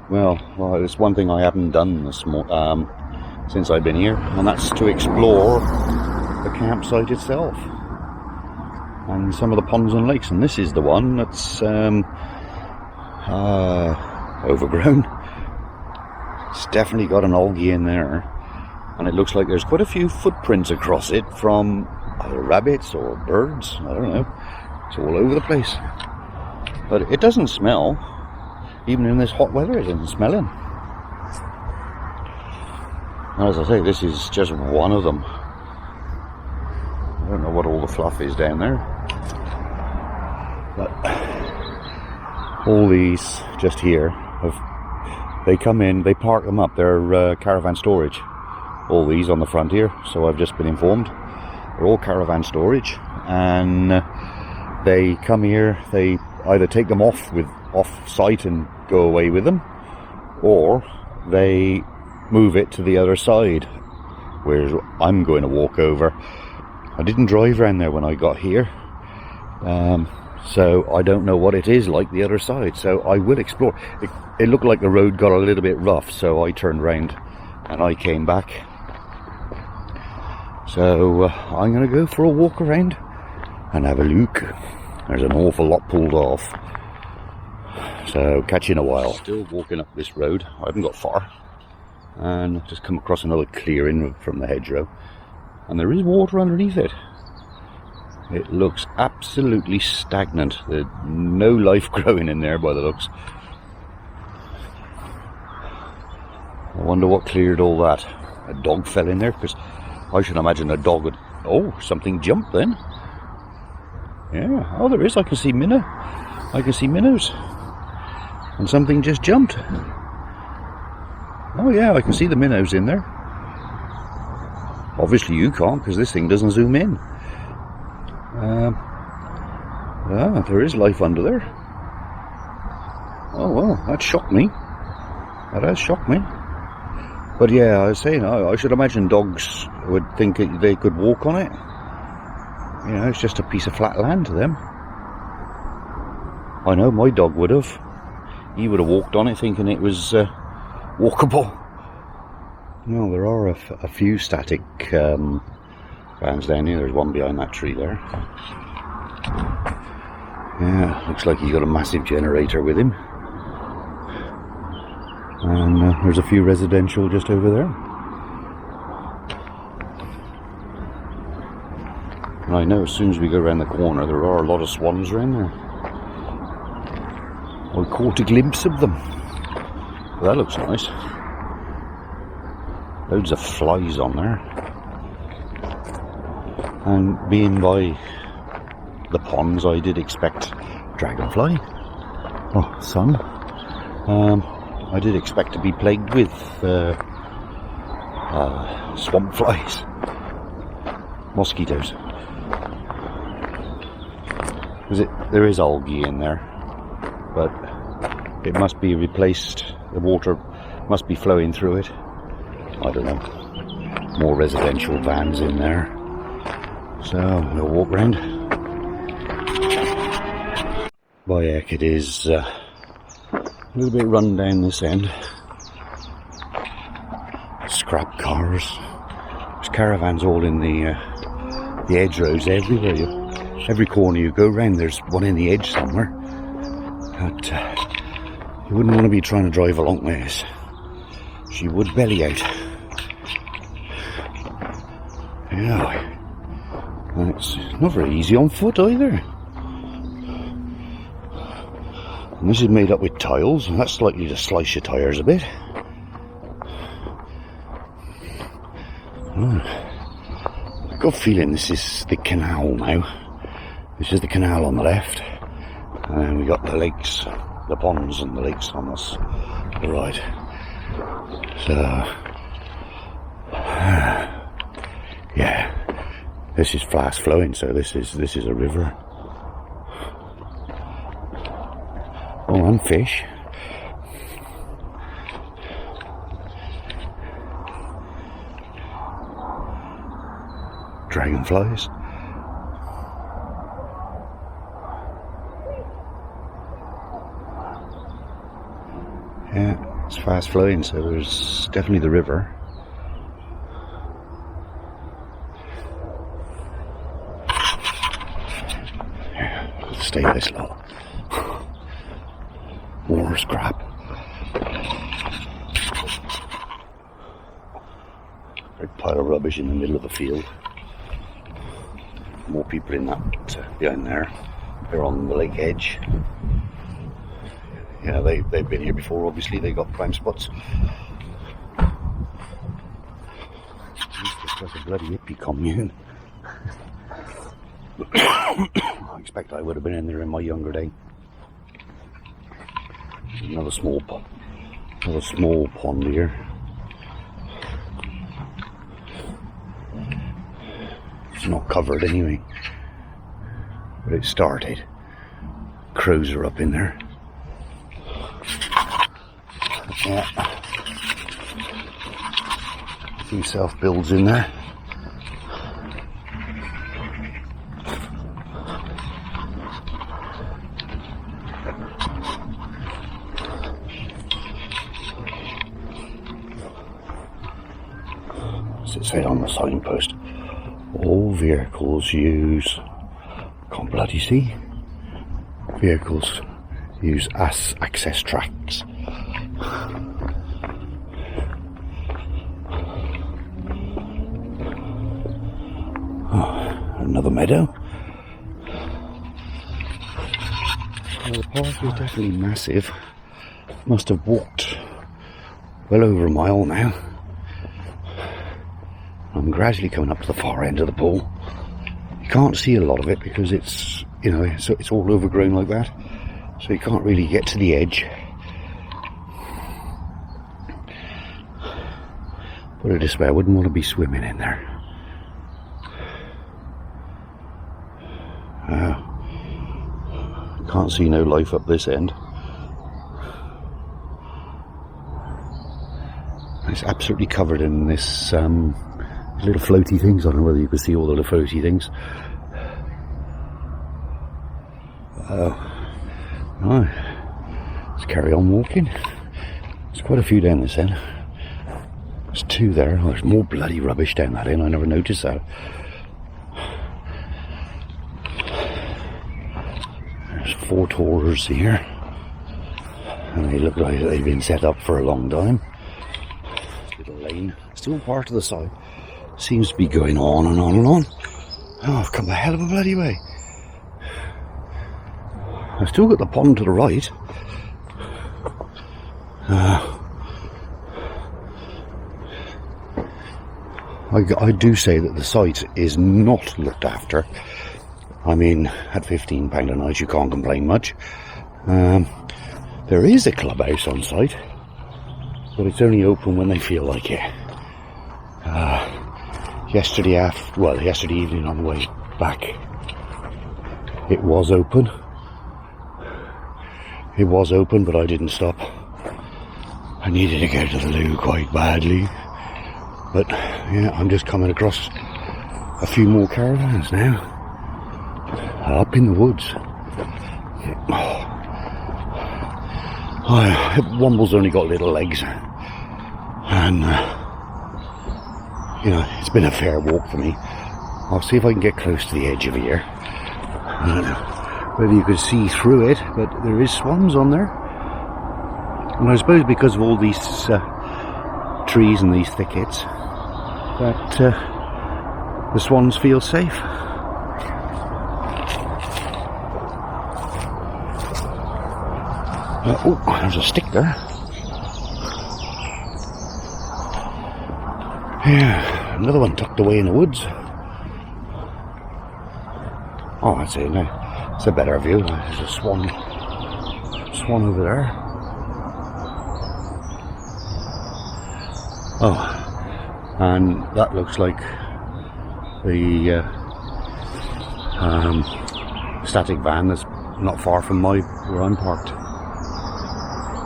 Well, it's one thing I haven't done since I've been here, and that's to explore the campsite itself and some of the ponds and lakes. And this is the one that's overgrown. It's definitely got an algae in there, and it looks like there's quite a few footprints across it from either rabbits or birds. I don't know. It's all over the place, but it doesn't smell. Even in this hot weather, it doesn't smell in. And as I say, this is just one of them. I don't know what all the fluff is down there, but all these just here, they come in, they park them up. They're caravan storage. All these on the front here, so I've just been informed. They're all caravan storage, and they come here, they either take them off site and go away with them, or they move it to the other side, where I'm going to walk over. I didn't drive around there when I got here, so I don't know what it is like the other side, so I will explore. It looked like the road got a little bit rough, so I turned round and I came back. So I'm going to go for a walk around and have a look. There's an awful lot pulled off, so catch you in a while. Still walking up this road, I haven't got far, and just come across another clearing from the hedgerow, and there is water underneath it. It looks absolutely stagnant. There's no life growing in there by the looks. I wonder what cleared all that. A dog fell in there, because I should imagine a dog would... Oh, something jumped then. Yeah, oh there is, I can see minnow. I can see minnows. And something just jumped. Oh yeah, I can see the minnows in there. Obviously you can't, because this thing doesn't zoom in. There is life under there. Oh well, that shocked me. That has shocked me. But yeah, I was saying, I should imagine dogs would think they could walk on it. You know, it's just a piece of flat land to them. I know my dog would have. He would have walked on it thinking it was walkable. No, there are a few static vans down here. There's one behind that tree there. Yeah, looks like he got a massive generator with him. And there's a few residential just over there. And I know as soon as we go around the corner, there are a lot of swans around there. I caught a glimpse of them. Well, that looks nice. Loads of flies on there. And being by the ponds, I did expect dragonfly. Oh, sun. I did expect to be plagued with swamp flies. Mosquitoes. There is algae in there, but it must be replaced. The water must be flowing through it. I don't know. More residential vans in there. So we'll walk round. By heck, it is a little bit run down this end. Scrap cars. There's caravans all in the hedgerows everywhere. Every corner you go round, there's one in the edge somewhere. But you wouldn't want to be trying to drive along this. She would belly out. Yeah. And it's not very easy on foot either. And this is made up with tiles, and that's likely to slice your tyres a bit. I've got a feeling this is the canal now. This is the canal on the left, and then we got the lakes, the ponds and the lakes on us the right. So yeah, this is fast flowing, so this is a river. Oh, and fish. Dragonflies. Yeah. fast flowing, so there's definitely the river. Yeah, let's stay this low. More scrap. Big pile of rubbish in the middle of the field. More people in that behind there. They're on the lake edge. Yeah, they've been here before, obviously. They got prime spots. It's just a bloody hippie commune. I expect I would have been in there in my younger day. Another small pond here. It's not covered anyway, but it started. Crows are up in there. Yeah. A few self-builds in there. What's it say on the signpost? All vehicles use, can't bloody see, vehicles use access tracks. Oh, another meadow. Well, the park is definitely massive. Must have walked well over a mile now. I'm gradually coming up to the far end of the pool. You can't see a lot of it because it's, you know, it's all overgrown like that, so you can't really get to the edge. Put it this way, I wouldn't want to be swimming in there. Can't see no life up this end. It's absolutely covered in this little floaty things. I don't know whether you can see all the little floaty things. Right, let's carry on walking. There's quite a few down this end. There's two there. Oh, there's more bloody rubbish down that end. I never noticed that. There's 4 tours here, and they look like they've been set up for a long time. Little lane, still part of the side. Seems to be going on and on and on. Oh, I've come a hell of a bloody way. I've still got the pond to the right. I do say that the site is not looked after. I mean, at £15 a night you can't complain much. There is a clubhouse on site, but it's only open when they feel like it. Yesterday evening on the way back, it was open. It was open, but I didn't stop. I needed to go to the loo quite badly. But yeah, I'm just coming across a few more caravans now. Up in the woods. Womble's only got little legs. And you know, it's been a fair walk for me. I'll see if I can get close to the edge of here. I don't know whether you could see through it, but there is swans on there. And I suppose because of all these trees and these thickets, that the swans feel safe. Oh, there's a stick there. Yeah, another one tucked away in the woods. Oh, that's it now. It's a better view. There's a swan over there. Oh, and that looks like the static van that's not far from where I'm parked.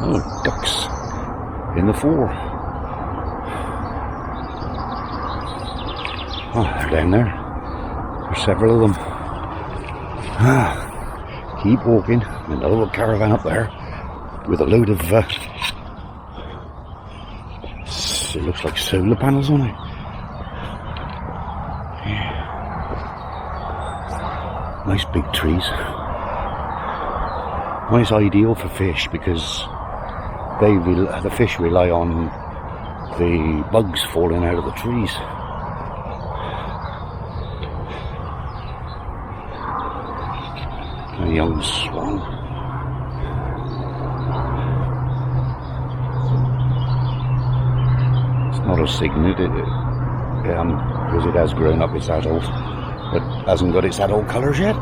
Oh, ducks in the fore. Oh, they're down there. There's several of them. Keep walking. Another little caravan up there with a load of It looks like solar panels on it. Yeah. Nice big trees. Nice, ideal for fish because the fish rely on the bugs falling out of the trees. A young swan. It's not a cygnet because it has grown up its adult, but hasn't got its adult colours yet.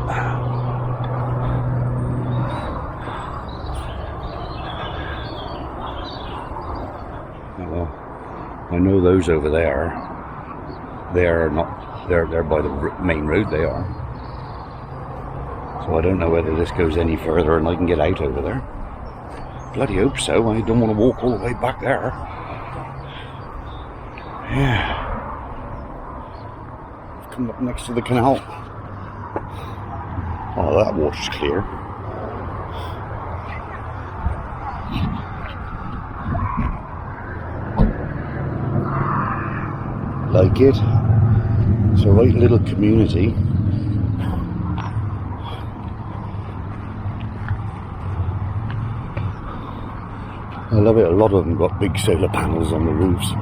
I know those over there, they're by the main road, they are. So I don't know whether this goes any further and I can get out over there. Bloody hope so, I don't want to walk all the way back there. Yeah. I've come up next to the canal. Oh, that water's clear. Like it. It's a right little community. I love it. A lot of them got big solar panels on the roofs.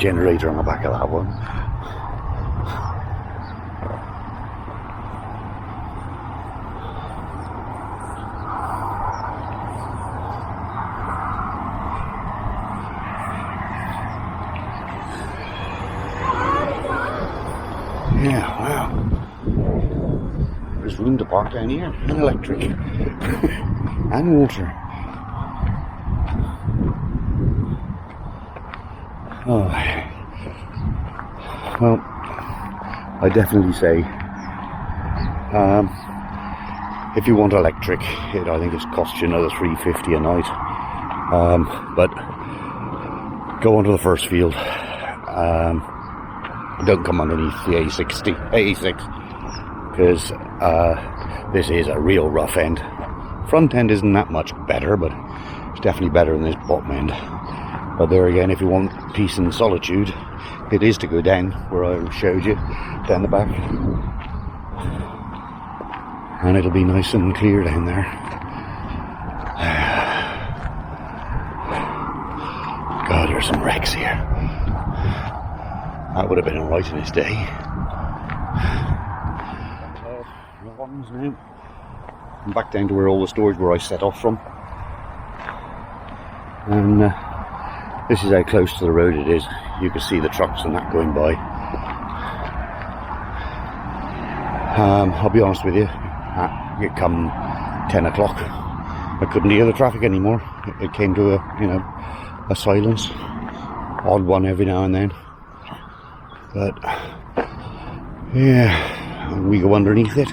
Generator on the back of that one. Yeah, wow. There's room to park down here, and electric, and water. Oh, well, I definitely say, if you want electric, I think it's cost you another $3.50 a night. But go onto the first field. Don't come underneath the A6, because this is a real rough end. Front end isn't that much better, but it's definitely better than this bottom end. But there again, if you want peace and solitude, it is to go down where I showed you, down the back. And it'll be nice and clear down there. God, there's some wrecks here. That would have been alright in its day. I'm back down to where all the storage where I set off from. And this is how close to the road it is. You can see the trucks and that going by. I'll be honest with you, it come 10 o'clock. I couldn't hear the traffic anymore. It came to a silence. Odd one every now and then. But yeah, we go underneath it.